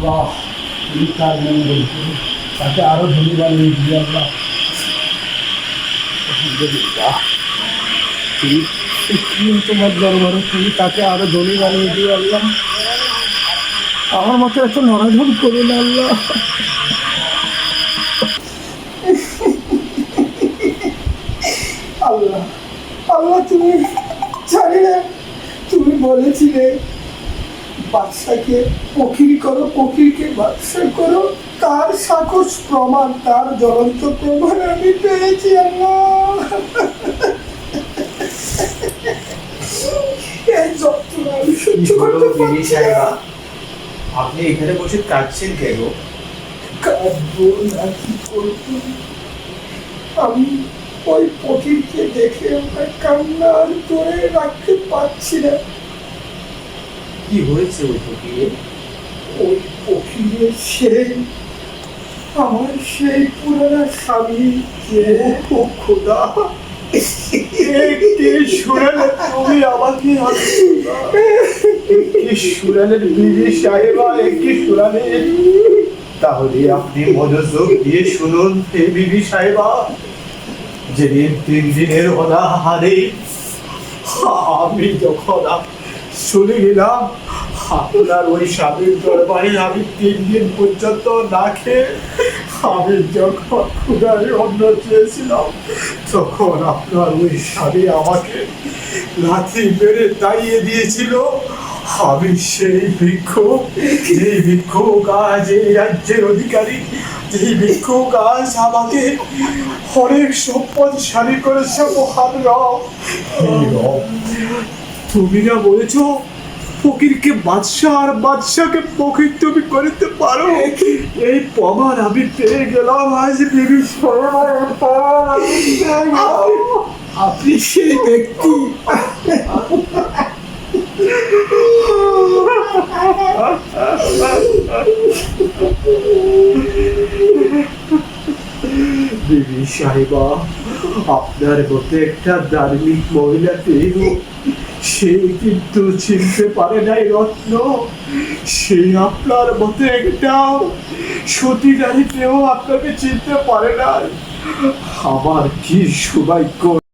আল্লাহ তুমি তার মঙ্গল করো, তাকে আরো ধনী বানিয়ে দিও আল্লাহ। আলহামদুলিল্লাহ, তুমি তোমার দরবারে তুমি তাকে আরো ধনী বানিয়ে দিও আল্লাহ। আমার মতো এত নড়াধর করো না আল্লাহ। আল্লাহ আল্লাহ, তুমি জানি না, তুমি বলেছিলে বাদশাকে ফকির করো, ফকিরকে বাদশা করো। তার সাক্ষস প্রমাণ, তার জ্বলন্ত প্রমাণ আমি পেয়েছি আল্লাহ। এই যন্ত্রণা আমি সহ্য করতে পারছি না। আপনি এখানে বসে কাঁদছেন কেন? কাঁদবো না কি করবো, আমি ওই ফকিরকে দেখে আমার কান্না আর ধরে রাখতে পারছি না। কি হয়েছে ওই ফকিরের? ওই ফকিরের সেই, আমার সেই পুরানা স্বামী, যে ও খোদা, একটি শুনালে তুমি আমাকে একটি শুনালের বিবি সাহেবা, একটি শুনালে। তাহলে আপনি মনোযোগ দিয়ে শুনুন হে বিবি সাহেবা। যেদিন 3 দিনের অনাহারে আমি যখন শুনে গেলাম আপনার ওই স্বামীর দরবারে, আমি 3 দিন পর্যন্ত না খেয়ে আমি যখন ক্ষুধার অন্ন চেয়েছিলাম, তখন আপনার ওই স্বামী আমাকে লাথি মেরে তাড়িয়ে দিয়েছিল। আমি সেই ভিক্ষুক, যেই ভিক্ষুক আজ এই রাজ্যের অধিকারী, যেই ভিক্ষুক আজ আমাকে অনেক সম্পদশালী করেছে মহান রব। এই রব, তুমি না বলেছো ফকিরকে বাদশা আর বাদশাকে ফকির তুমি করতে পারো? এই প্রমাণ আমি পেয়ে গেলাম আজ বিবি সাহেব। আপনি সেই ব্যক্তি। বিবি সাহেবা, আপনার মতো একটা ধার্মিক মহিলা পেয়েও সে কিন্তু চিনতে পারে নাই রত্ন। সে আপনার মতো একটা সতী নারী পেয়েও আপনাকে চিনতে পারে নাই। আমার কি সৌভাগ্য।